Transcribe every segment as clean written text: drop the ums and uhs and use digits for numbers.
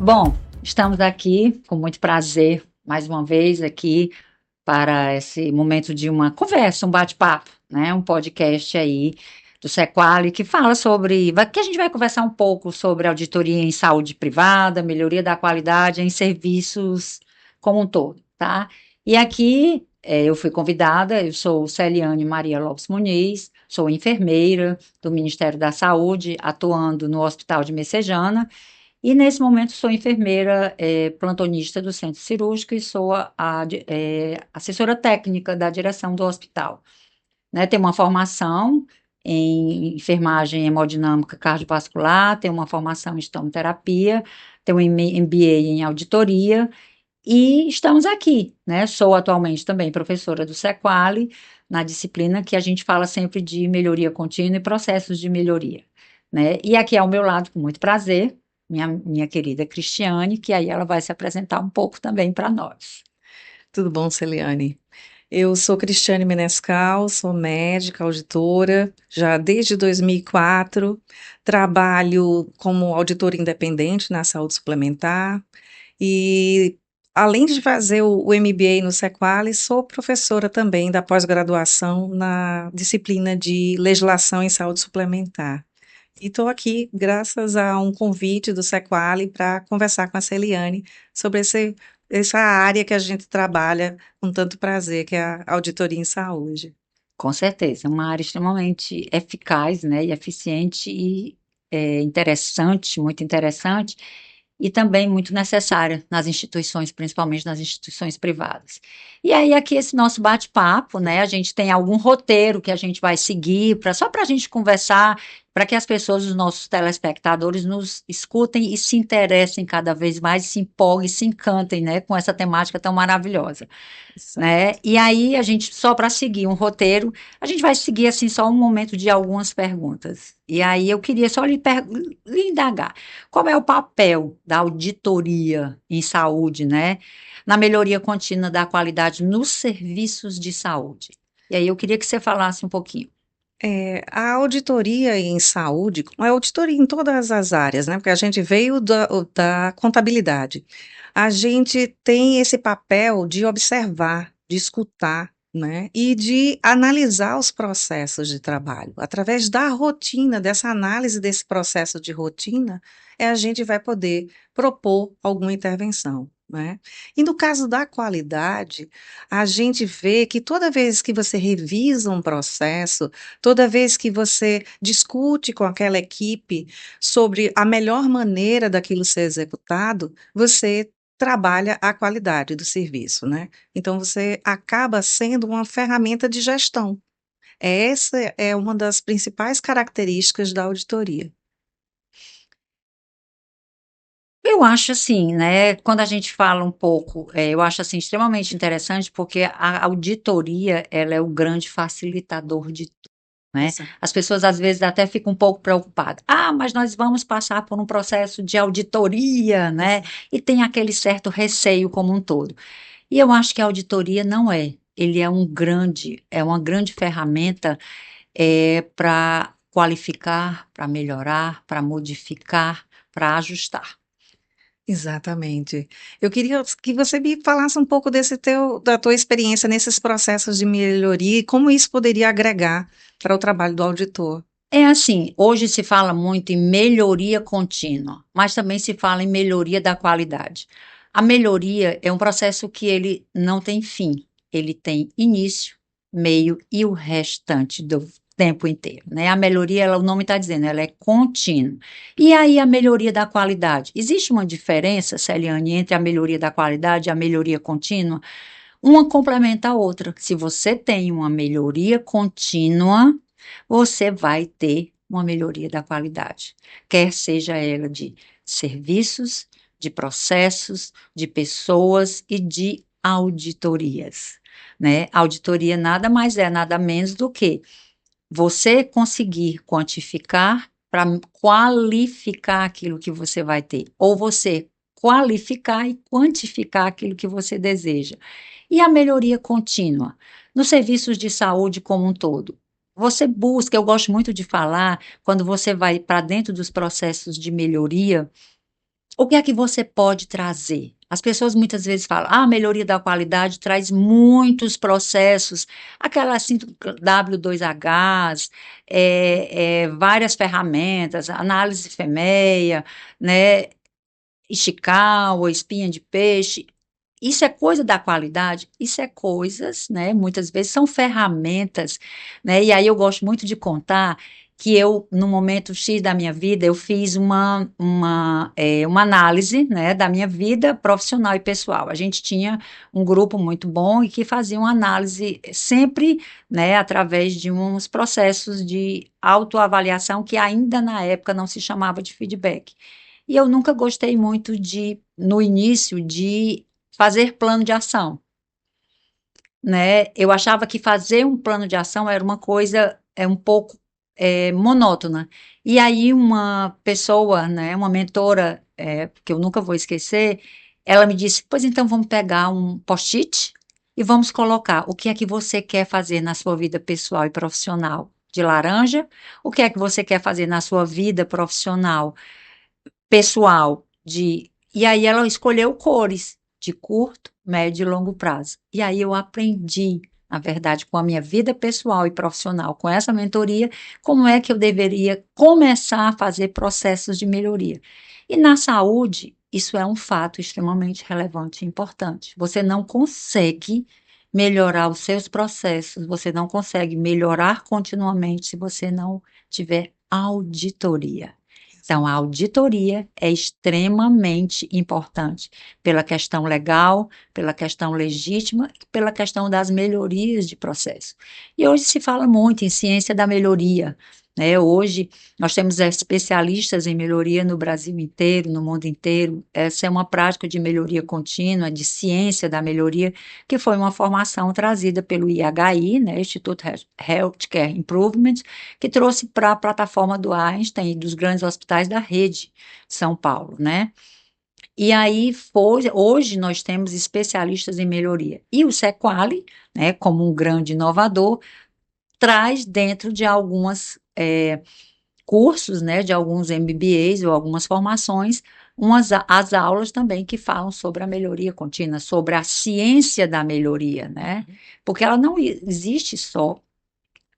Bom, estamos aqui com muito prazer, mais uma vez aqui para esse momento de uma conversa, um bate-papo, né? Um podcast aí do Sequali que fala sobre, que a gente vai conversar um pouco sobre auditoria em saúde privada, melhoria da qualidade em serviços como um todo, tá? E aqui eu fui convidada, eu sou Celiane Maria Lopes Muniz, sou enfermeira do Ministério da Saúde, atuando no Hospital de Messejana. E nesse momento sou enfermeira plantonista do centro cirúrgico e sou assessora técnica da direção do hospital. Né? Tenho uma formação em enfermagem hemodinâmica cardiovascular, tenho uma formação em estomoterapia, tenho um MBA em auditoria e estamos aqui, né? Sou atualmente também professora do Sequali, na disciplina que a gente fala sempre de melhoria contínua e processos de melhoria, né? E aqui ao meu lado, com muito prazer, minha querida Cristiane, que aí ela vai se apresentar um pouco também para nós. Tudo bom, Celiane? Eu sou Cristiane Menescal, sou médica, auditora, já desde 2004, trabalho como auditora independente na saúde suplementar e, além de fazer o MBA no Sequali, sou professora também da pós-graduação na disciplina de legislação em saúde suplementar. E estou aqui graças a um convite do Sequali para conversar com a Celiane sobre essa área que a gente trabalha com tanto prazer, que é a auditoria em saúde. Com certeza, é uma área extremamente eficaz, né, e eficiente e interessante, muito interessante, e também muito necessária nas instituições, principalmente nas instituições privadas. E aí, aqui, esse nosso bate-papo, né? A gente tem algum roteiro que a gente vai seguir, só para a gente conversar, para que as pessoas, os nossos telespectadores, nos escutem e se interessem cada vez mais, se empolguem, se encantem, né, com essa temática tão maravilhosa, né? Exato. E aí, a gente, só para seguir um roteiro, a gente vai seguir, assim, só um momento de algumas perguntas. E aí, eu queria só lhe indagar. Qual é o papel da auditoria em saúde, né, na melhoria contínua da qualidade nos serviços de saúde? E aí eu queria que você falasse um pouquinho. A auditoria em saúde, a auditoria em todas as áreas, né? Porque a gente veio da contabilidade. A gente tem esse papel de observar, de escutar, né? E de analisar os processos de trabalho. Através da rotina, dessa análise desse processo de rotina, a gente vai poder propor alguma intervenção. Né? E no caso da qualidade, a gente vê que toda vez que você revisa um processo, toda vez que você discute com aquela equipe sobre a melhor maneira daquilo ser executado, você trabalha a qualidade do serviço, né? Então você acaba sendo uma ferramenta de gestão. Essa é uma das principais características da auditoria. Eu acho assim, né, quando a gente fala um pouco, eu acho assim extremamente interessante, porque a auditoria, ela é o grande facilitador de tudo, né? Exato. As pessoas às vezes até ficam um pouco preocupadas. Ah, mas nós vamos passar por um processo de auditoria, né? Exato. E tem aquele certo receio como um todo. E eu acho que a auditoria não é. Ele é uma grande ferramenta para qualificar, para melhorar, para modificar, para ajustar. Exatamente. Eu queria que você me falasse um pouco da tua experiência nesses processos de melhoria e como isso poderia agregar para o trabalho do auditor. É assim, hoje se fala muito em melhoria contínua, mas também se fala em melhoria da qualidade. A melhoria é um processo que ele não tem fim, ele tem início, meio e o restante do tempo inteiro, né? A melhoria, o nome está dizendo, ela é contínua. E aí a melhoria da qualidade? Existe uma diferença, Celiane, entre a melhoria da qualidade e a melhoria contínua? Uma complementa a outra. Se você tem uma melhoria contínua, você vai ter uma melhoria da qualidade, quer seja ela de serviços, de processos, de pessoas e de auditorias, né? Auditoria nada mais é, nada menos do que você conseguir quantificar para qualificar aquilo que você vai ter, ou você qualificar e quantificar aquilo que você deseja. E a melhoria contínua nos serviços de saúde como um todo. Você busca, eu gosto muito de falar, quando você vai para dentro dos processos de melhoria, O que é que você pode trazer? As pessoas muitas vezes falam, a melhoria da qualidade traz muitos processos, aquela assim, W2Hs, várias ferramentas, análise FEMEA, né, Ishikawa, espinha de peixe. Isso é coisa da qualidade? Isso é coisas, né? Muitas vezes são ferramentas, né? E aí eu gosto muito de contar que eu, no momento X da minha vida, eu fiz uma análise, né, da minha vida profissional e pessoal. A gente tinha um grupo muito bom e que fazia uma análise sempre, né, através de uns processos de autoavaliação que ainda na época não se chamava de feedback. E eu nunca gostei muito de, no início, de fazer plano de ação, né? Eu achava que fazer um plano de ação era uma coisa um pouco monótona. E aí uma pessoa, né, uma mentora, que eu nunca vou esquecer, ela me disse, pois então vamos pegar um post-it e vamos colocar o que é que você quer fazer na sua vida pessoal e profissional de laranja, o que é que você quer fazer na sua vida profissional pessoal de. E aí ela escolheu cores de curto, médio e longo prazo. E aí eu aprendi, na verdade, com a minha vida pessoal e profissional, com essa mentoria, como é que eu deveria começar a fazer processos de melhoria. E na saúde, isso é um fato extremamente relevante e importante. Você não consegue melhorar os seus processos, você não consegue melhorar continuamente se você não tiver auditoria. Então, a auditoria é extremamente importante pela questão legal, pela questão legítima, pela questão das melhorias de processo. E hoje se fala muito em ciência da melhoria, né? Hoje nós temos especialistas em melhoria no Brasil inteiro, no mundo inteiro. Essa é uma prática de melhoria contínua, de ciência da melhoria, que foi uma formação trazida pelo IHI, né? Instituto Healthcare Improvement, que trouxe para a plataforma do Einstein e dos grandes hospitais da rede de São Paulo, né? E aí, hoje nós temos especialistas em melhoria. E o Sequali, né, como um grande inovador, traz dentro de algumas cursos, né, de alguns MBAs ou algumas formações, as aulas também que falam sobre a melhoria contínua, sobre a ciência da melhoria, né? Porque ela não existe só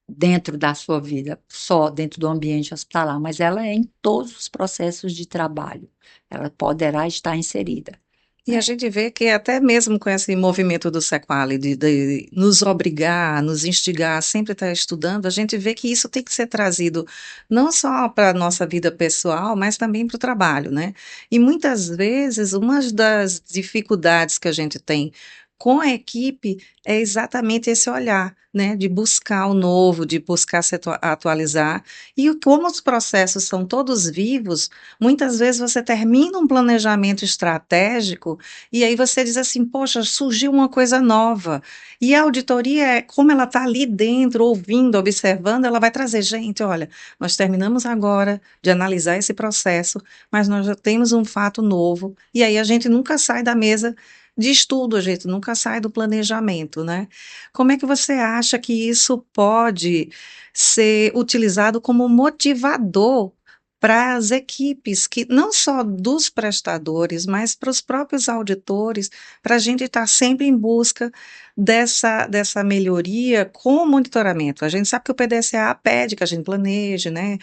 dentro da sua vida, só dentro do ambiente hospitalar, mas ela é em todos os processos de trabalho. Ela poderá estar inserida, E a né? gente vê que até mesmo com esse movimento do Sequali, de nos obrigar, nos instigar a sempre estar estudando, a gente vê que isso tem que ser trazido não só para a nossa vida pessoal, mas também para o trabalho, né? E muitas vezes, uma das dificuldades que a gente tem com a equipe é exatamente esse olhar, né? De buscar o novo, de buscar se atualizar. E como os processos são todos vivos, muitas vezes você termina um planejamento estratégico e aí você diz assim, poxa, surgiu uma coisa nova. E a auditoria, como ela está ali dentro, ouvindo, observando, ela vai trazer, gente, olha, nós terminamos agora de analisar esse processo, mas nós já temos um fato novo, e aí a gente nunca sai da mesa de estudo, a gente nunca sai do planejamento, né? Como é que você acha que isso pode ser utilizado como motivador para as equipes, que não só dos prestadores, mas para os próprios auditores, para a gente estar sempre em busca dessa melhoria com o monitoramento. A gente sabe que o PDCA pede que a gente planeje, né?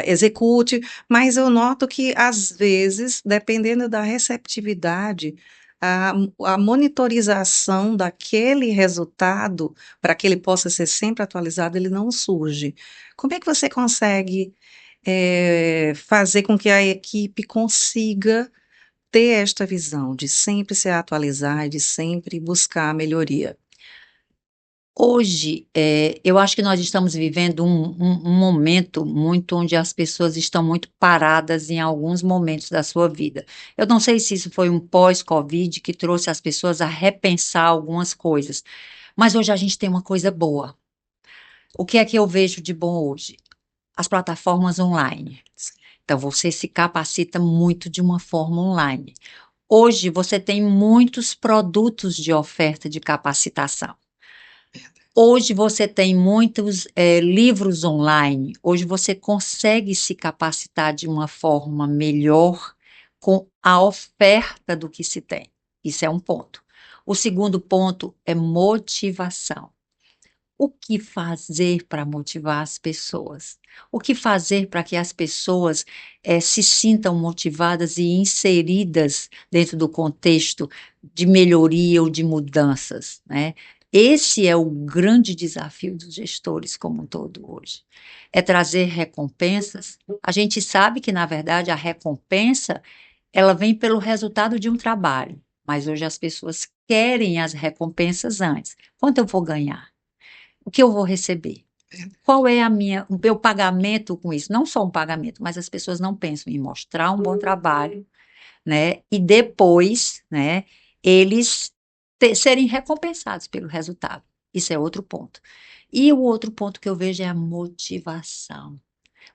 Execute, mas eu noto que, às vezes, dependendo da receptividade, a, a monitorização daquele resultado, para que ele possa ser sempre atualizado, ele não surge. Como é que você consegue fazer com que a equipe consiga ter esta visão de sempre se atualizar e de sempre buscar a melhoria? Hoje, eu acho que nós estamos vivendo um momento muito onde as pessoas estão muito paradas em alguns momentos da sua vida. Eu não sei se isso foi um pós-Covid que trouxe as pessoas a repensar algumas coisas, mas hoje a gente tem uma coisa boa. O que é que eu vejo de bom hoje? As plataformas online. Então, você se capacita muito de uma forma online. Hoje, você tem muitos produtos de oferta de capacitação. Hoje você tem muitos livros online. Hoje você consegue se capacitar de uma forma melhor, com a oferta do que se tem. Isso é um ponto. O segundo ponto é motivação. O que fazer para motivar as pessoas? O que fazer para que as pessoas se sintam motivadas e inseridas dentro do contexto de melhoria ou de mudanças, né? Esse é o grande desafio dos gestores como um todo hoje. É trazer recompensas. A gente sabe que, na verdade, a recompensa ela vem pelo resultado de um trabalho, mas hoje as pessoas querem as recompensas antes. Quanto eu vou ganhar? O que eu vou receber? Qual é o meu pagamento com isso? Não só um pagamento, mas as pessoas não pensam em mostrar um bom trabalho, né? E depois, né, eles serem recompensados pelo resultado. Isso é outro ponto. E o outro ponto que eu vejo é a motivação.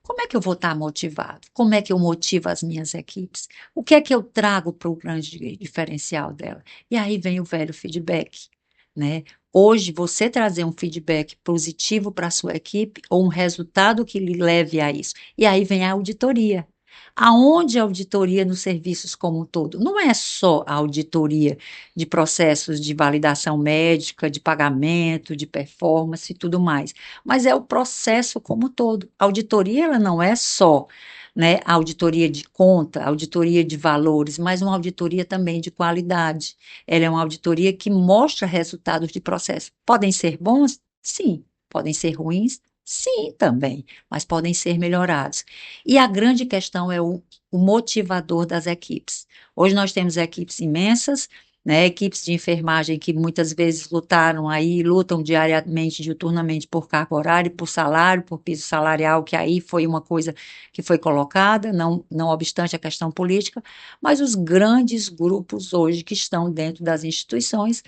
Como é que eu vou estar motivado? Como é que eu motivo as minhas equipes? O que é que eu trago para o grande diferencial dela? E aí vem o velho feedback, né? Hoje, você trazer um feedback positivo para a sua equipe ou um resultado que lhe leve a isso. E aí vem a auditoria. Aonde a auditoria nos serviços como um todo? Não é só a auditoria de processos de validação médica, de pagamento, de performance e tudo mais, mas é o processo como um todo. A auditoria ela não é só, né, a auditoria de conta, a auditoria de valores, mas uma auditoria também de qualidade. Ela é uma auditoria que mostra resultados de processo. Podem ser bons? Sim. Podem ser ruins? Sim, também, mas podem ser melhorados. E a grande questão é o motivador das equipes. Hoje nós temos equipes imensas, né, equipes de enfermagem que muitas vezes lutaram aí, lutam diariamente, diuturnamente por carga horária, por salário, por piso salarial, que aí foi uma coisa que foi colocada, não obstante a questão política, mas os grandes grupos hoje que estão dentro das instituições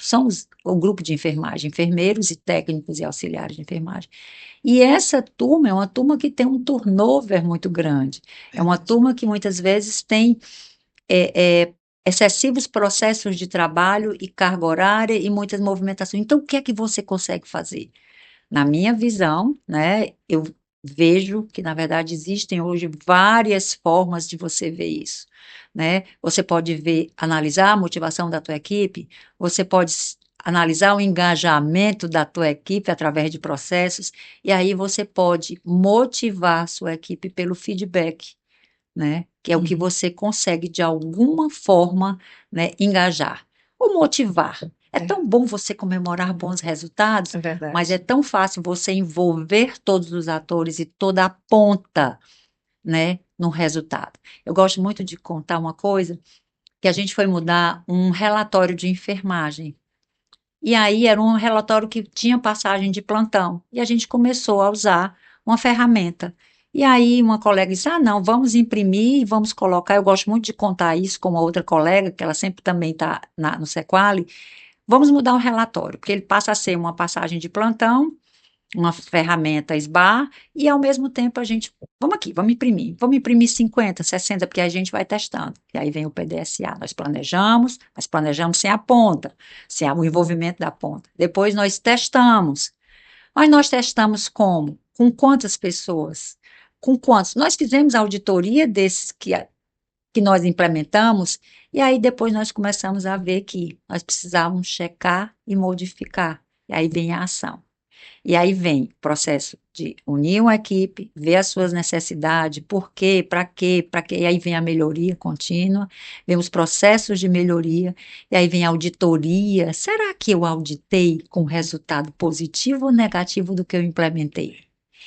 são o grupo de enfermagem, enfermeiros e técnicos e auxiliares de enfermagem. E essa turma é uma turma que tem um turnover muito grande, é uma turma que muitas vezes tem excessivos processos de trabalho e carga horária e muitas movimentações. Então, o que é que você consegue fazer? Na minha visão, né, eu vejo que, na verdade, existem hoje várias formas de você ver isso, né? Você pode ver, analisar a motivação da tua equipe, você pode analisar o engajamento da tua equipe através de processos, e aí você pode motivar a sua equipe pelo feedback, né? Que é o que você consegue, de alguma forma, né, engajar ou motivar. É tão bom você comemorar bons resultados, mas é tão fácil você envolver todos os atores e toda a ponta, né, no resultado. Eu gosto muito de contar uma coisa, que a gente foi mudar um relatório de enfermagem. E aí era um relatório que tinha passagem de plantão. E a gente começou a usar uma ferramenta. E aí uma colega disse: Ah, não, vamos imprimir e vamos colocar. Eu gosto muito de contar isso com uma outra colega, que ela sempre também está no Sequali. Vamos mudar o relatório, porque ele passa a ser uma passagem de plantão, uma ferramenta SBAR, e ao mesmo tempo a gente, vamos imprimir 50, 60, porque a gente vai testando. E aí vem o PDSA, nós planejamos, mas planejamos sem a ponta, sem o envolvimento da ponta. Depois nós testamos, mas nós testamos como? Com quantas pessoas? Com quantos? Nós fizemos a auditoria desses que nós implementamos, e aí depois nós começamos a ver que nós precisávamos checar e modificar. E aí vem a ação. E aí vem o processo de unir uma equipe, ver as suas necessidades, por quê, para quê, e aí vem a melhoria contínua, vem os processos de melhoria, e aí vem a auditoria. Será que eu auditei com resultado positivo ou negativo do que eu implementei?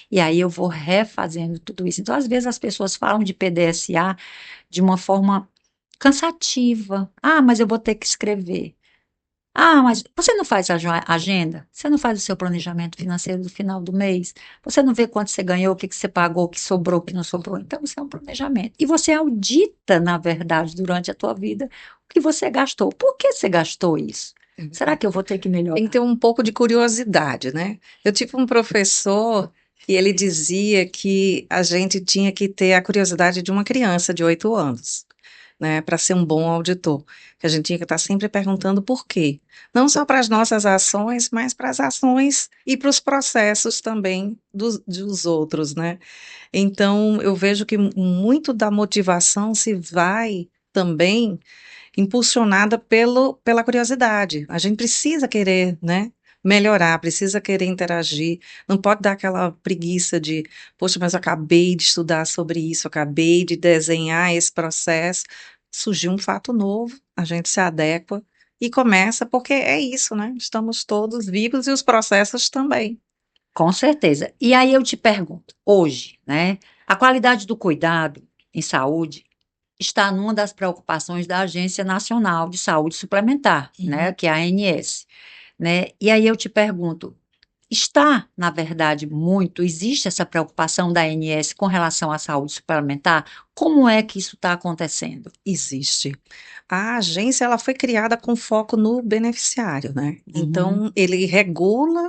E aí eu vou refazendo tudo isso. Então, às vezes, as pessoas falam de PDSA de uma forma cansativa. Ah, mas eu vou ter que escrever. Ah, mas você não faz a agenda? Você não faz o seu planejamento financeiro do final do mês? Você não vê quanto você ganhou, o que que você pagou, o que sobrou, o que não sobrou? Então, isso é um planejamento. E você audita, na verdade, durante a tua vida, o que você gastou. Por que você gastou isso? Será que eu vou ter que melhorar? Tem que ter um pouco de curiosidade, né? Eu tive um professor e ele dizia que a gente tinha que ter a curiosidade de uma criança de 8 anos. né, para ser um bom auditor. Que a gente tinha que estar sempre perguntando por quê. Não só para as nossas ações, mas para as ações e para os processos também dos outros, né? Então, eu vejo que muito da motivação se vai também impulsionada pela curiosidade. A gente precisa querer, né, melhorar, precisa querer interagir, não pode dar aquela preguiça de, poxa, mas eu acabei de estudar sobre isso, eu acabei de desenhar esse processo, surgiu um fato novo, a gente se adequa e começa, porque é isso, né? Estamos todos vivos e os processos também. Com certeza. E aí eu te pergunto, hoje, né, a qualidade do cuidado em saúde está numa das preocupações da Agência Nacional de Saúde Suplementar, né, Uhum. que é a ANS, né? E aí eu te pergunto, está, na verdade, existe essa preocupação da ANS com relação à saúde suplementar? Como é que isso está acontecendo? Existe. A agência ela foi criada com foco no beneficiário, né? Uhum. Então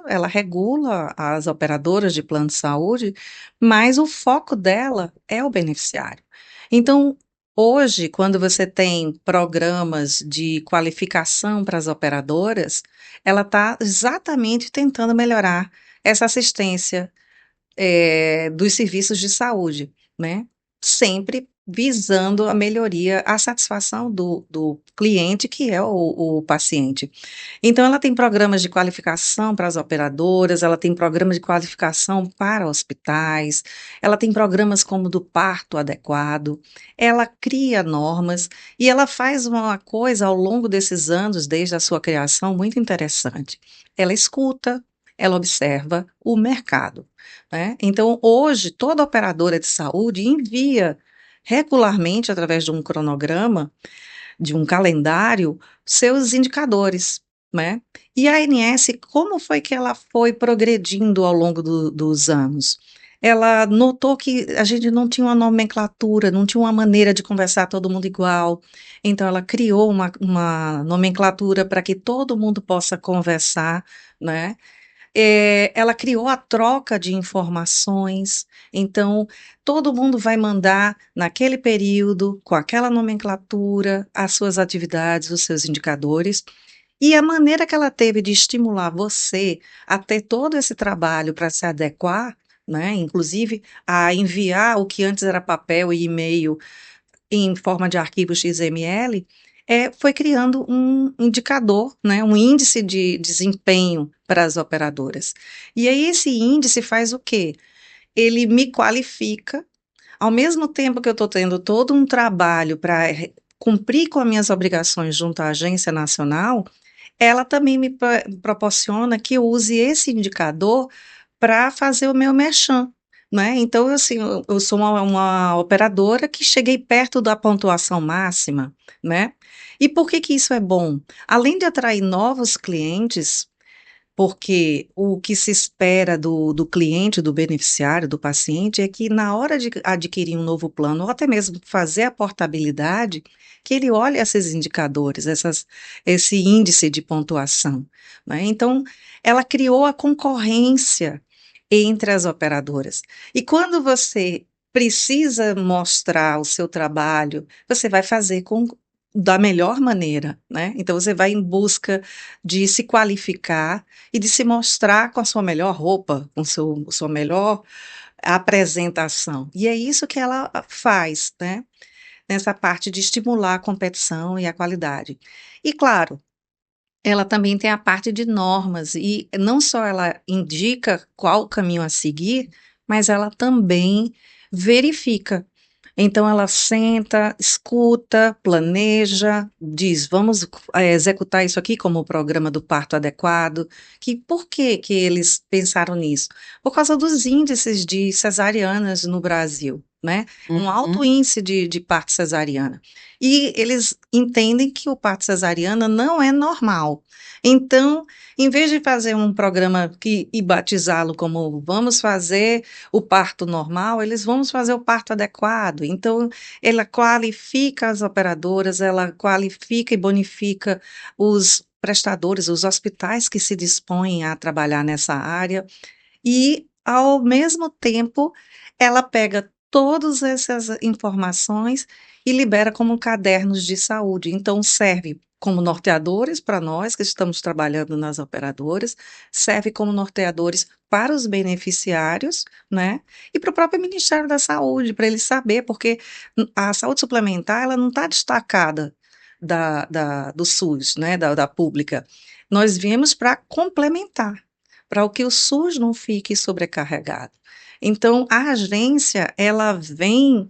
ela regula as operadoras de plano de saúde, mas o foco dela é o beneficiário. Então, hoje, quando você tem programas de qualificação para as operadoras, ela está exatamente tentando melhorar essa assistência dos serviços de saúde, né? Sempre visando a melhoria, a satisfação do cliente, que é o paciente. Então, ela tem programas de qualificação para as operadoras, ela tem programas de qualificação para hospitais, ela tem programas como do parto adequado, ela cria normas e ela faz uma coisa ao longo desses anos, desde a sua criação, muito interessante. Ela escuta, ela observa o mercado, né? Então, hoje, toda operadora de saúde envia regularmente, através de um cronograma, de um calendário, seus indicadores, né? E a ANS, como foi que ela foi progredindo ao longo dos anos? Ela notou que a gente não tinha uma nomenclatura, não tinha uma maneira de conversar todo mundo igual. Então, ela criou uma nomenclatura para que todo mundo possa conversar, né? Ela criou a troca de informações, então todo mundo vai mandar naquele período, com aquela nomenclatura, as suas atividades, os seus indicadores, e a maneira que ela teve de estimular você a ter todo esse trabalho para se adequar, né, inclusive a enviar o que antes era papel e e-mail em forma de arquivo XML, foi criando um indicador, né, um índice de desempenho para as operadoras. E aí esse índice faz o quê? Ele me qualifica, ao mesmo tempo que eu estou tendo todo um trabalho para cumprir com as minhas obrigações junto à Agência Nacional, ela também me proporciona que eu use esse indicador para fazer o meu merchan, né? Então, assim, eu sou uma operadora que cheguei perto da pontuação máxima, né? E por que que isso é bom? Além de atrair novos clientes, porque o que se espera do cliente, do beneficiário, do paciente, é que na hora de adquirir um novo plano, ou até mesmo fazer a portabilidade, que ele olhe esses indicadores, esse índice de pontuação, né? Então, ela criou a concorrência entre as operadoras. E quando você precisa mostrar o seu trabalho, você vai fazer da melhor maneira, né? Então, você vai em busca de se qualificar e de se mostrar com a sua melhor roupa, com sua melhor apresentação. E é isso que ela faz, né? Nessa parte de estimular a competição e a qualidade. E claro, ela também tem a parte de normas, e não só ela indica qual o caminho a seguir, mas ela também verifica. Então ela senta, escuta, planeja, diz: vamos executar isso aqui como o programa do parto adequado. Que por que que eles pensaram nisso? Por causa dos índices de cesarianas no Brasil, né? Um alto Uhum. índice de parto cesariana. E eles entendem que o parto cesariana não é normal. Então, em vez de fazer um programa e batizá-lo como vamos fazer o parto normal, eles vão fazer o parto adequado. Então, ela qualifica as operadoras, ela qualifica e bonifica os prestadores, os hospitais que se dispõem a trabalhar nessa área, e, ao mesmo tempo, ela pega todas essas informações e libera como cadernos de saúde. Então, serve como norteadores para nós que estamos trabalhando nas operadoras, serve como norteadores para os beneficiários, né? E para o próprio Ministério da Saúde, para ele saber, porque a saúde suplementar, ela não está destacada do SUS, né? Da pública. Nós viemos para complementar, para o que o SUS não fique sobrecarregado. Então, a agência, ela vem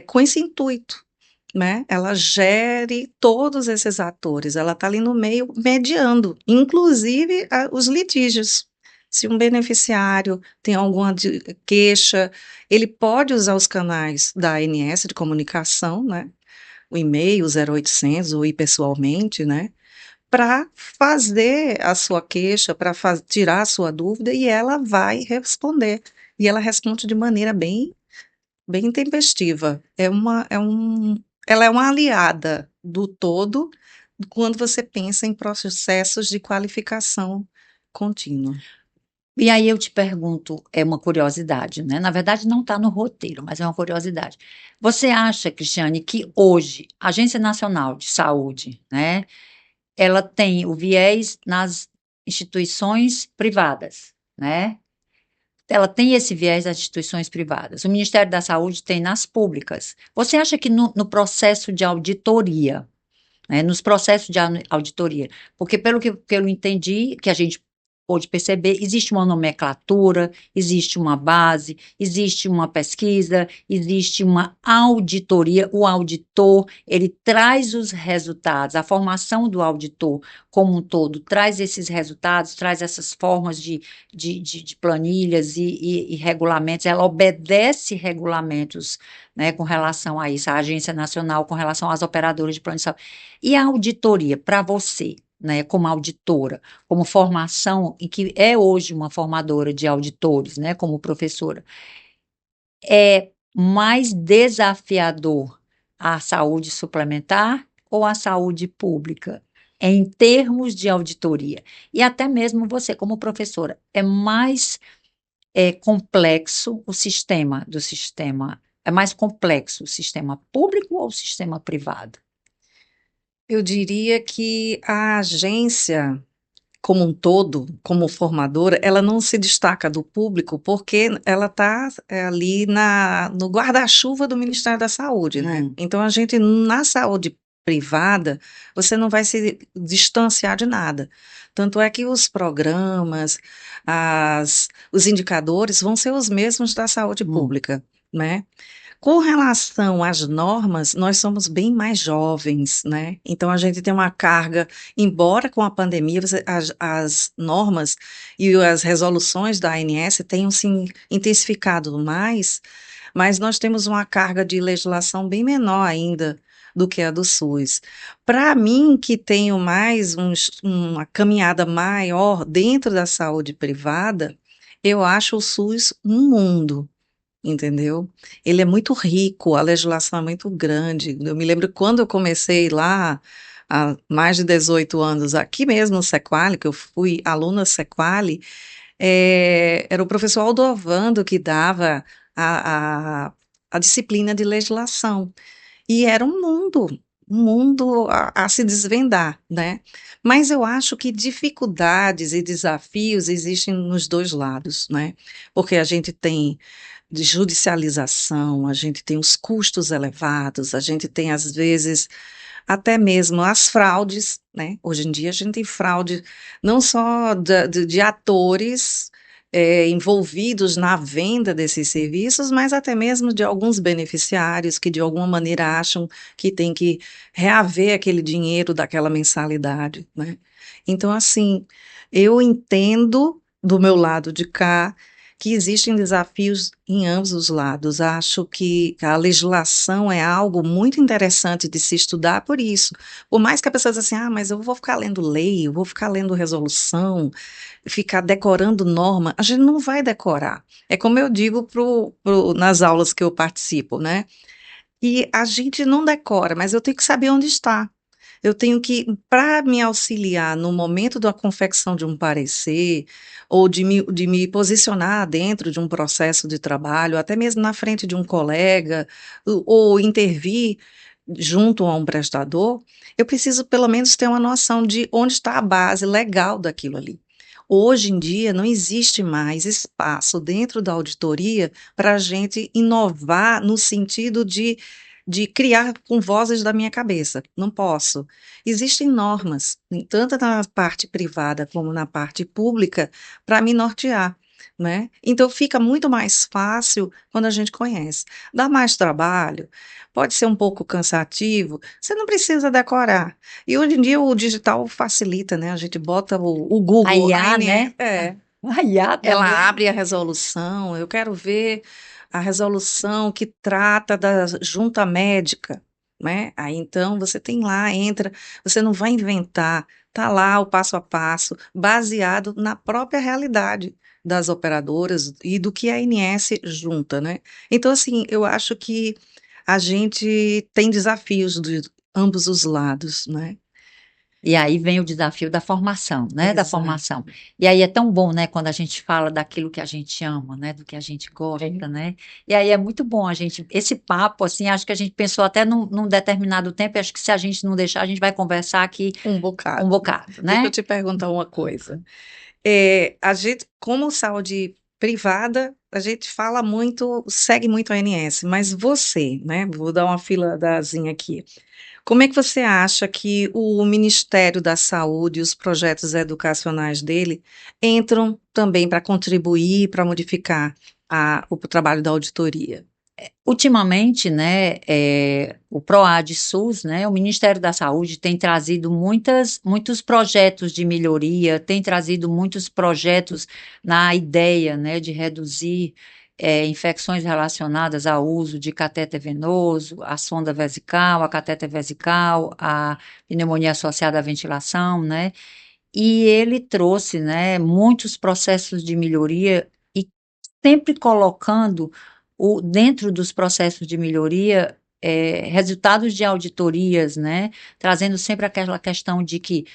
com esse intuito, né? Ela gere todos esses atores, ela está ali no meio mediando, inclusive os litígios. Se um beneficiário tem alguma queixa, ele pode usar os canais da ANS de comunicação, né? O e-mail 0800 ou ir pessoalmente, né? Para fazer a sua queixa, para tirar a sua dúvida, e ela vai responder. E ela responde de maneira bem intempestiva. Ela é uma aliada do todo quando você pensa em processos de qualificação contínua. E aí eu te pergunto, é uma curiosidade, né? Na verdade, não está no roteiro, mas é uma curiosidade. Você acha, Cristiane, que hoje a Agência Nacional de Saúde, né, ela tem o viés nas instituições privadas, né? Ela tem esse viés das instituições privadas. O Ministério da Saúde tem nas públicas. Você acha que no processo de auditoria, né, nos processos de auditoria, porque pelo que eu entendi, que a gente pôde perceber, existe uma nomenclatura, existe uma base, existe uma pesquisa, existe uma auditoria, o auditor, ele traz os resultados, a formação do auditor como um todo traz esses resultados, traz essas formas de planilhas e regulamentos, ela obedece regulamentos, né, com relação a isso, a Agência Nacional com relação às operadoras de plano de saúde. E a auditoria, para você, né, como auditora, como formação, e que é hoje uma formadora de auditores, né, como professora, é mais desafiador a saúde suplementar ou a saúde pública? Em termos de auditoria. E até mesmo você, como professora, é mais complexo o sistema, é mais complexo o sistema público ou o sistema privado? Eu diria que a agência, como um todo, como formadora, ela não se destaca do público porque ela está ali no guarda-chuva do Ministério da Saúde, né? Uhum. Então, a gente, na saúde privada, você não vai se distanciar de nada. Tanto é que os programas, os indicadores vão ser os mesmos da saúde pública, né? Com relação às normas, nós somos bem mais jovens, né? Então a gente tem uma carga, embora com a pandemia as normas e as resoluções da ANS tenham se intensificado mais, mas nós temos uma carga de legislação bem menor ainda do que a do SUS. Para mim, que tenho mais uma caminhada maior dentro da saúde privada, eu acho o SUS um mundo. Entendeu? Ele é muito rico, a legislação é muito grande. Eu me lembro quando eu comecei lá, há mais de 18 anos, aqui mesmo no Sequali, que eu fui aluna Sequali, era o professor Aldovando que dava a, a, a disciplina de legislação. E era um mundo a se desvendar, né? Mas eu acho que dificuldades e desafios existem nos dois lados, né? Porque a gente tem de judicialização, a gente tem os custos elevados, a gente tem, às vezes, até mesmo as fraudes, né? Hoje em dia a gente tem fraude não só de atores envolvidos na venda desses serviços, mas até mesmo de alguns beneficiários que de alguma maneira acham que tem que reaver aquele dinheiro daquela mensalidade, né? Então, assim, eu entendo do meu lado de cá que existem desafios em ambos os lados. Acho que a legislação é algo muito interessante de se estudar por isso. Por mais que a pessoa diga assim, ah, mas eu vou ficar lendo lei, eu vou ficar lendo resolução, ficar decorando norma, a gente não vai decorar. É como eu digo nas aulas que eu participo, né? E a gente não decora, mas eu tenho que saber onde está. Eu tenho que, para me auxiliar no momento da confecção de um parecer, ou de me posicionar dentro de um processo de trabalho, até mesmo na frente de um colega, ou intervir junto a um prestador, eu preciso pelo menos ter uma noção de onde está a base legal daquilo ali. Hoje em dia não existe mais espaço dentro da auditoria para a gente inovar no sentido de criar com vozes da minha cabeça. Não posso. Existem normas, tanto na parte privada como na parte pública, para me nortear. Né? Então fica muito mais fácil quando a gente conhece. Dá mais trabalho, pode ser um pouco cansativo, você não precisa decorar. E hoje em dia o digital facilita, né? A gente bota o A Google, a IA, NE, né? A IA ela também. abre a resolução. Eu quero ver a resolução que trata da junta médica, né? Aí então você tem lá, entra, você não vai inventar, tá lá o passo a passo, baseado na própria realidade das operadoras e do que a ANS junta, né? Então, assim, eu acho que a gente tem desafios de ambos os lados, né? E aí vem o desafio da formação, né? Da formação. Exato. E aí é tão bom, né? Quando a gente fala daquilo que a gente ama, né? Do que a gente gosta, né? E aí é muito bom a gente. Esse papo, assim, acho que a gente pensou até num determinado tempo, e acho que se a gente não deixar, a gente vai conversar aqui Um um bocado. bocado, Deixa eu né? te perguntar uma coisa. A gente, como saúde privada, a gente fala muito, segue muito a ANS, mas você, né? Vou dar uma filadazinha aqui. Como é que você acha que o Ministério da Saúde e os projetos educacionais dele entram também para contribuir, para modificar o trabalho da auditoria? Ultimamente, né, o PROAD SUS, né, o Ministério da Saúde tem trazido muitos projetos de melhoria, tem trazido muitos projetos na ideia, né, de reduzir infecções relacionadas ao uso de catéter venoso, a sonda vesical, a catéter vesical, a pneumonia associada à ventilação, né, e ele trouxe, né, muitos processos de melhoria e sempre colocando dentro dos processos de melhoria resultados de auditorias, né, trazendo sempre aquela questão de que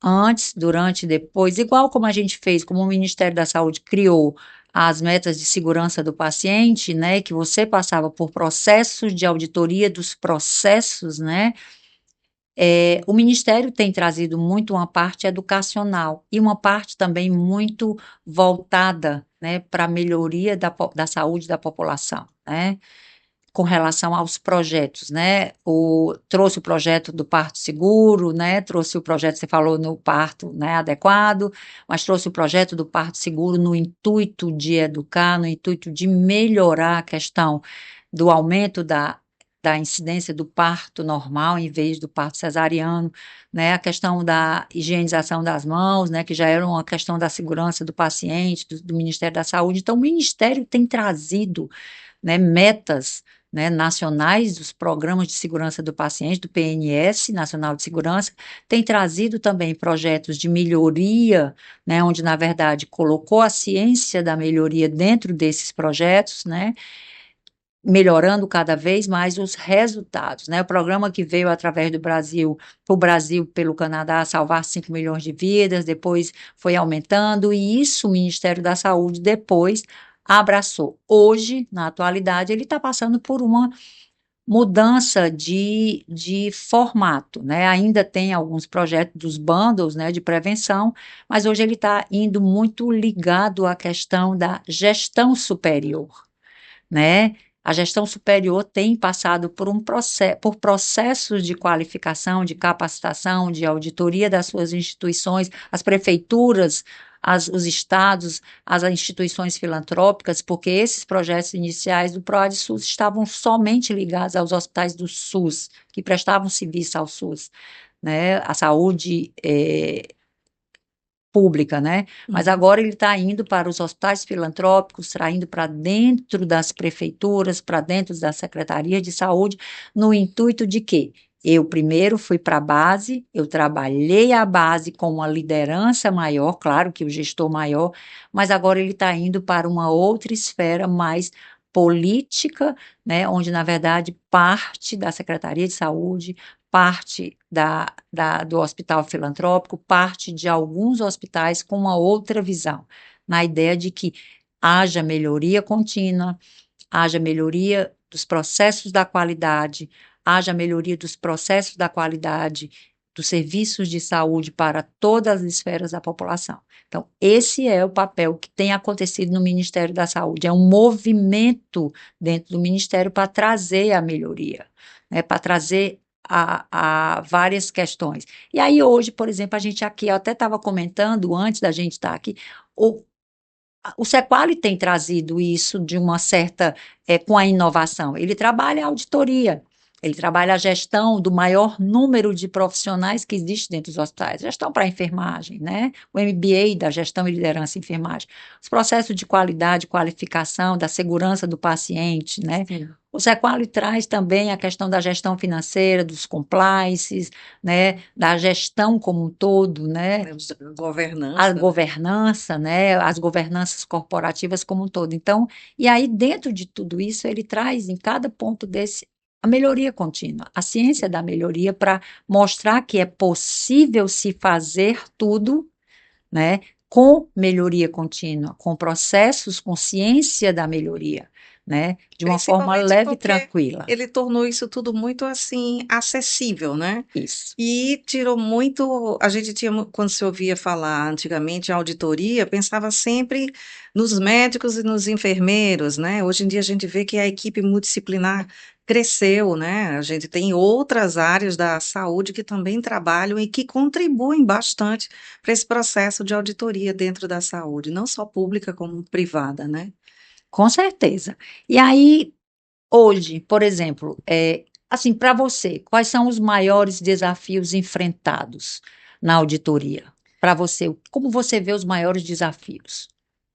antes, durante e depois, igual como a gente fez, como o Ministério da Saúde criou as metas de segurança do paciente, né, que você passava por processos de auditoria dos processos, né, o Ministério tem trazido muito uma parte educacional e uma parte também muito voltada, né, para a melhoria da saúde da população, né, com relação aos projetos, né, trouxe o projeto do parto seguro, né, trouxe o projeto, você falou no parto, né, adequado, mas trouxe o projeto do parto seguro no intuito de educar, no intuito de melhorar a questão do aumento da incidência do parto normal em vez do parto cesariano, né, a questão da higienização das mãos, né, que já era uma questão da segurança do paciente, do Ministério da Saúde. Então, o Ministério tem trazido, né, metas, né, nacionais dos programas de segurança do paciente, do PNS, Nacional de Segurança, tem trazido também projetos de melhoria, né, onde, na verdade, colocou a ciência da melhoria dentro desses projetos, né, melhorando cada vez mais os resultados, né? O programa que veio através do Brasil, para o Brasil, pelo Canadá, salvar 5 milhões de vidas, depois foi aumentando, e isso o Ministério da Saúde depois abraçou. Hoje, na atualidade, ele está passando por uma mudança de formato, né? Ainda tem alguns projetos dos bundles, né, de prevenção, mas hoje ele está indo muito ligado à questão da gestão superior, né? A gestão superior tem passado por processos de qualificação, de capacitação, de auditoria das suas instituições, as prefeituras, os estados, as instituições filantrópicas, porque esses projetos iniciais do PROAD-SUS estavam somente ligados aos hospitais do SUS, que prestavam serviço ao SUS, né? A saúde pública, né? Mas Uhum. agora ele está indo para os hospitais filantrópicos, está indo para dentro das prefeituras, para dentro da Secretaria de Saúde, no intuito de quê? Eu primeiro fui para a base, eu trabalhei a base com uma liderança maior, claro que o gestor maior, mas agora ele está indo para uma outra esfera mais política, né, onde na verdade parte da Secretaria de Saúde, parte do hospital filantrópico, parte de alguns hospitais com uma outra visão, na ideia de que haja melhoria contínua, haja melhoria dos processos da qualidade, haja melhoria dos processos da qualidade dos serviços de saúde para todas as esferas da população. Então, esse é o papel que tem acontecido no Ministério da Saúde, é um movimento dentro do Ministério para trazer a melhoria, né, para trazer a várias questões. E aí, hoje, por exemplo, a gente aqui, eu até estava comentando antes da gente estar aqui, o Sequali tem trazido isso de uma certa, com a inovação. Ele trabalha a auditoria, ele trabalha a gestão do maior número de profissionais que existe dentro dos hospitais, gestão para a enfermagem, né? O MBA da gestão e liderança em enfermagem, os processos de qualidade, qualificação, da segurança do paciente, né? Sim. O Sequali traz também a questão da gestão financeira, dos compliances, né? Da gestão como um todo, né? A Governança, né? governança, né, as governanças corporativas como um todo. Então, e aí dentro de tudo isso, ele traz em cada ponto desse a melhoria contínua, a ciência da melhoria para mostrar que é possível se fazer tudo, né, com melhoria contínua, com processos, com ciência da melhoria, né, de uma forma Principalmente leve e porque tranquila. ele tornou isso tudo muito assim acessível, né? Isso. E tirou muito. A gente tinha, quando se ouvia falar antigamente em auditoria, pensava sempre nos médicos e nos enfermeiros, né? Hoje em dia a gente vê que a equipe multidisciplinar cresceu, né? A gente tem outras áreas da saúde que também trabalham e que contribuem bastante para esse processo de auditoria dentro da saúde, não só pública como privada, né? Com certeza. E aí, hoje, por exemplo, assim, para você, quais são os maiores desafios enfrentados na auditoria? Para você, como você vê os maiores desafios?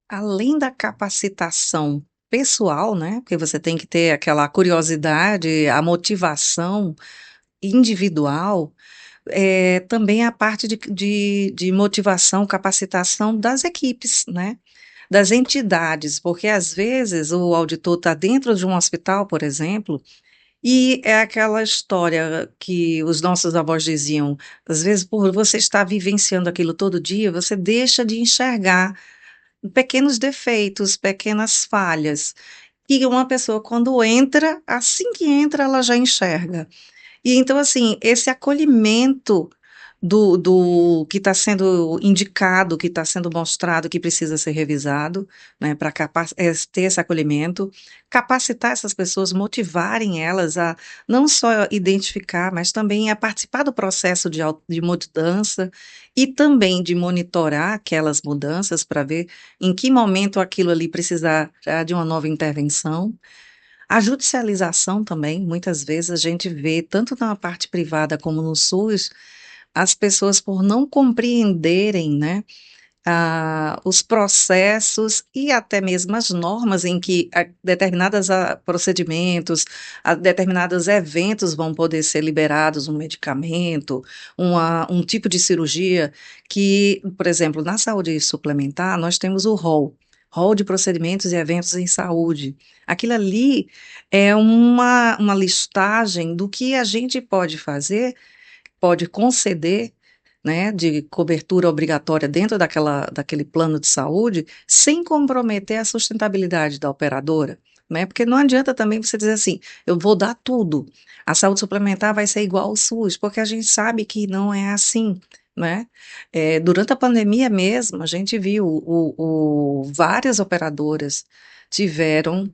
Além da capacitação pessoal, né, porque você tem que ter aquela curiosidade, a motivação individual, também a parte de motivação, capacitação das equipes, né, das entidades, porque às vezes o auditor está dentro de um hospital, por exemplo, e é aquela história que os nossos avós diziam, às vezes por você estar vivenciando aquilo todo dia, você deixa de enxergar pequenos defeitos, pequenas falhas. E uma pessoa, quando entra, assim que entra, ela já enxerga. E então, assim, esse acolhimento do que está sendo indicado, que está sendo mostrado, que precisa ser revisado, né, para ter esse acolhimento, capacitar essas pessoas, motivarem elas a não só identificar, mas também a participar do processo de mudança e também de monitorar aquelas mudanças para ver em que momento aquilo ali precisar de uma nova intervenção. A judicialização também, muitas vezes a gente vê, tanto na parte privada como no SUS, as pessoas por não compreenderem, né, os processos e até mesmo as normas em que determinados procedimentos, determinados eventos vão poder ser liberados, um medicamento, um tipo de cirurgia que, por exemplo, na saúde suplementar, nós temos o rol de procedimentos e eventos em saúde. Aquilo ali é uma listagem do que a gente pode fazer, pode conceder, né, de cobertura obrigatória dentro daquele plano de saúde, sem comprometer a sustentabilidade da operadora, né? Porque não adianta também você dizer assim, eu vou dar tudo, a saúde suplementar vai ser igual ao SUS, porque a gente sabe que não é assim, né? Durante a pandemia mesmo, a gente viu várias operadoras tiveram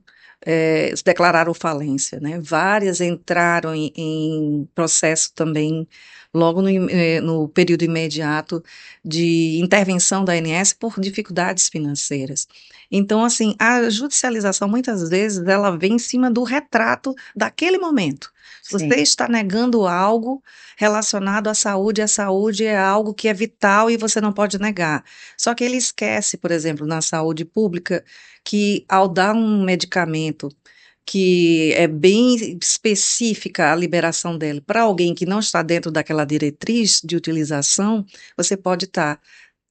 declararam falência, né? Várias entraram em processo também logo no período imediato de intervenção da ANS por dificuldades financeiras. Então, assim, a judicialização, muitas vezes, ela vem em cima do retrato daquele momento. Se você Sim, está negando algo relacionado à saúde, a saúde é algo que é vital e você não pode negar. Só que ele esquece, por exemplo, na saúde pública, que ao dar um medicamento que é bem específica a liberação dele para alguém que não está dentro daquela diretriz de utilização, você pode estar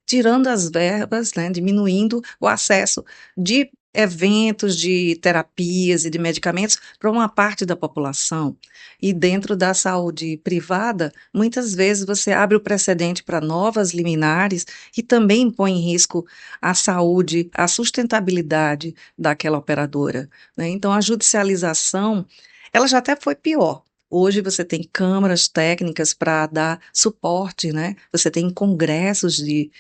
tirando as verbas, né, diminuindo o acesso de eventos de terapias e de medicamentos para uma parte da população. E dentro da saúde privada, muitas vezes você abre o precedente para novas liminares e também põe em risco a saúde, a sustentabilidade daquela operadora, né? Então, a judicialização, ela já até foi pior. Hoje você tem câmaras técnicas para dar suporte, né? Você tem congressos de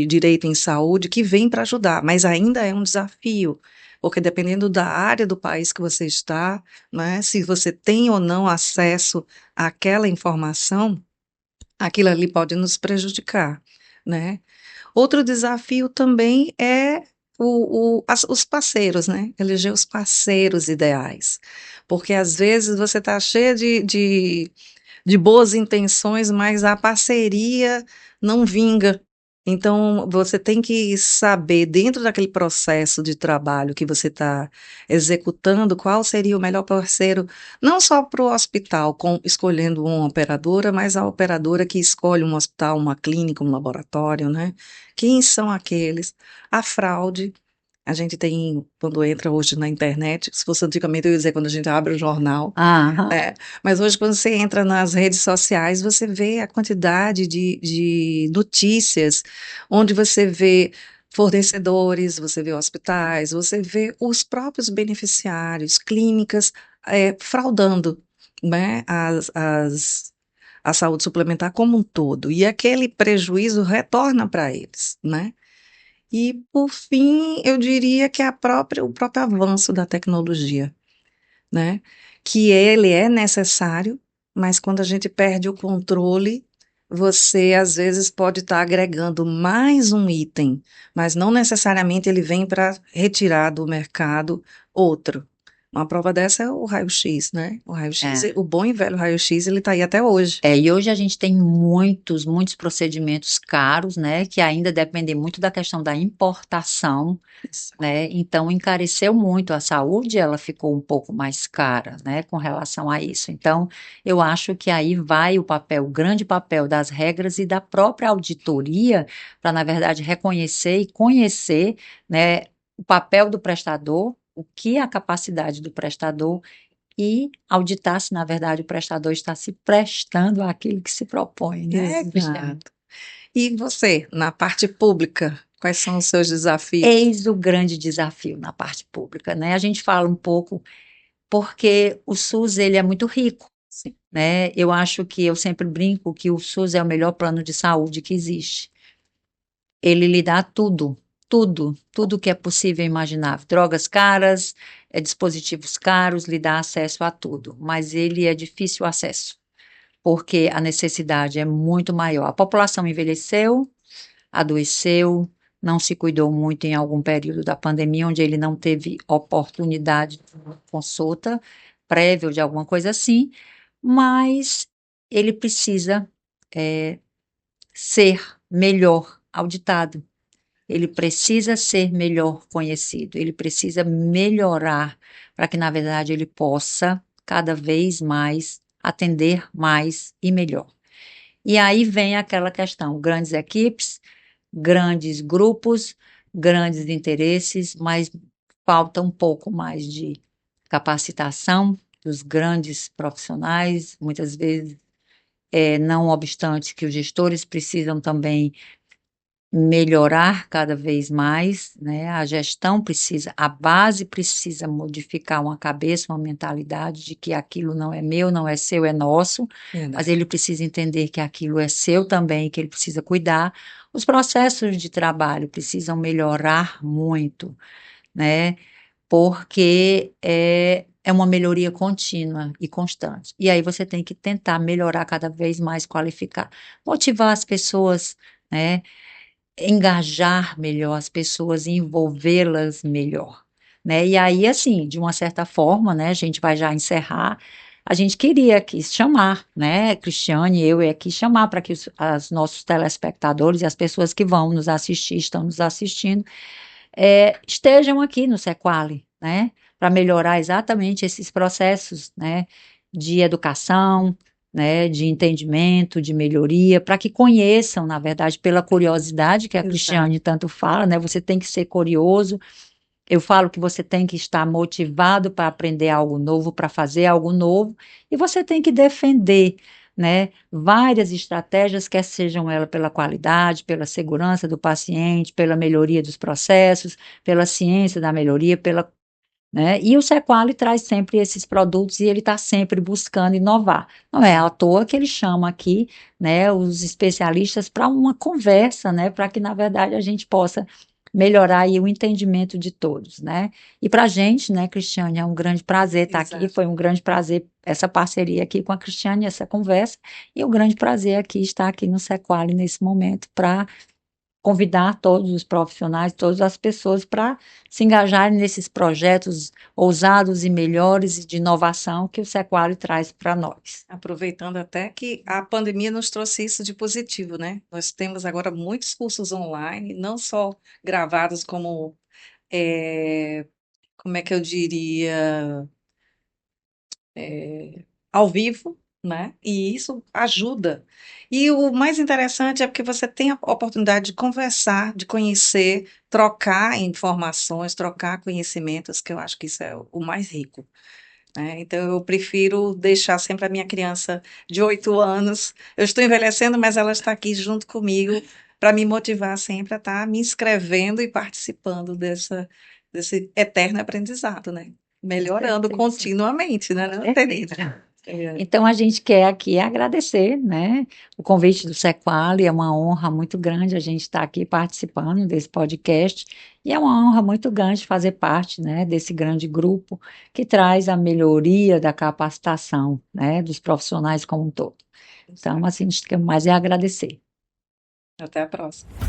direito em saúde que vêm para ajudar, mas ainda é um desafio, porque dependendo da área do país que você está, né, se você tem ou não acesso àquela informação, aquilo ali pode nos prejudicar, né? Outro desafio também é os parceiros, né? Eleger os parceiros ideais. Porque às vezes você está cheia de boas intenções, mas a parceria não vinga. Então, você tem que saber, dentro daquele processo de trabalho que você está executando, qual seria o melhor parceiro, não só para o hospital, escolhendo uma operadora, mas a operadora que escolhe um hospital, uma clínica, um laboratório, né? Quem são aqueles? A fraude. A gente tem, quando entra hoje na internet, se fosse antigamente eu ia dizer quando a gente abre o jornal, Aham. mas hoje, quando você entra nas redes sociais, você vê a quantidade de notícias, onde você vê fornecedores, você vê hospitais, você vê os próprios beneficiários, clínicas, fraudando, né, a saúde suplementar como um todo. E aquele prejuízo retorna para eles, né? E, por fim, eu diria que o próprio avanço da tecnologia, né? Que ele é necessário, mas quando a gente perde o controle, você às vezes pode estar agregando mais um item, mas não necessariamente ele vem para retirar do mercado outro. Uma prova dessa é o raio-x, né? O raio-x, É. o bom e velho raio-x, ele está aí até hoje. E hoje a gente tem muitos procedimentos caros, né, que ainda dependem muito da questão da importação, Isso. né, então encareceu muito a saúde, ela ficou um pouco mais cara, né, com relação a isso. Então, eu acho que aí vai o grande papel das regras e da própria auditoria, para, na verdade, reconhecer e conhecer, né, o papel do prestador, o que é a capacidade do prestador e auditar se, na verdade, o prestador está se prestando àquilo que se propõe, né, Cristiane? Exato. E você, na parte pública, quais são os seus desafios? Eis o grande desafio na parte pública, né? A gente fala um pouco porque o SUS ele é muito rico, Sim, né? Eu acho que eu sempre brinco que o SUS é o melhor plano de saúde que existe. Ele lhe dá tudo que é possível e imaginável. Drogas caras, dispositivos caros, lhe dá acesso a tudo, mas ele é difícil o acesso, porque a necessidade é muito maior. A população envelheceu, adoeceu, não se cuidou muito em algum período da pandemia, onde ele não teve oportunidade de uma consulta prévia ou de alguma coisa assim, mas ele precisa ser melhor auditado, ele precisa ser melhor conhecido, ele precisa melhorar para que, na verdade, ele possa cada vez mais atender mais e melhor. E aí vem aquela questão: grandes equipes, grandes grupos, grandes interesses, mas falta um pouco mais de capacitação dos grandes profissionais, muitas vezes, não obstante que os gestores precisam também melhorar cada vez mais, né? A gestão precisa, a base precisa modificar uma cabeça, uma mentalidade de que aquilo não é meu, não é seu, é nosso, mas verdade. ele precisa entender que aquilo é seu também, que ele precisa cuidar. Os processos de trabalho precisam melhorar muito, né? Porque é uma melhoria contínua e constante. E aí você tem que tentar melhorar cada vez mais, qualificar, motivar as pessoas, né? Engajar melhor as pessoas e envolvê-las melhor, né? E aí, assim, de uma certa forma, né, a gente vai já encerrar, a gente queria aqui chamar, né, Cristiane, eu e aqui chamar para que os nossos telespectadores e as pessoas que vão nos assistir, estão nos assistindo, estejam aqui no Sequale, né, para melhorar exatamente esses processos, né, de educação, né, de entendimento, de melhoria, para que conheçam, na verdade, pela curiosidade que a Exato. Cristiane tanto fala, né, você tem que ser curioso, Eu falo que você tem que estar motivado para aprender algo novo, para fazer algo novo, e você tem que defender, né, várias estratégias, quer sejam elas pela qualidade, pela segurança do paciente, pela melhoria dos processos, pela ciência da melhoria, pela, né? E o Sequali traz sempre esses produtos e ele está sempre buscando inovar. Não é à toa que ele chama aqui, né, os especialistas para uma conversa, né, para que, na verdade, a gente possa melhorar aí o entendimento de todos, né? E para a gente, né, Cristiane, é um grande prazer estar aqui, Exato. foi um grande prazer essa parceria aqui com a Cristiane, essa conversa, e o grande prazer aqui estar aqui no Sequali nesse momento para convidar todos os profissionais, todas as pessoas para se engajarem nesses projetos ousados e melhores e de inovação que o Sequari traz para nós. Aproveitando até que a pandemia nos trouxe isso de positivo, né? Nós temos agora muitos cursos online, não só gravados como, como é que eu diria, ao vivo, né? E isso ajuda. E o mais interessante é porque você tem a oportunidade de conversar, de conhecer, trocar informações, trocar conhecimentos, que eu acho que isso é o mais rico, né? Então, eu prefiro deixar sempre a minha criança de 8 anos. Eu estou envelhecendo, mas ela está aqui junto comigo para me motivar sempre a estar me inscrevendo e participando desse eterno aprendizado, né? Com Melhorando certeza. continuamente, né, Com não, certeza. Tenita? É, Então, a gente quer aqui agradecer, né, o convite do Sequali, é uma honra muito grande a gente estar aqui participando desse podcast, e é uma honra muito grande fazer parte, né, desse grande grupo que traz a melhoria da capacitação, né, dos profissionais como um todo. Então, assim, a gente quer mais é agradecer. até a próxima.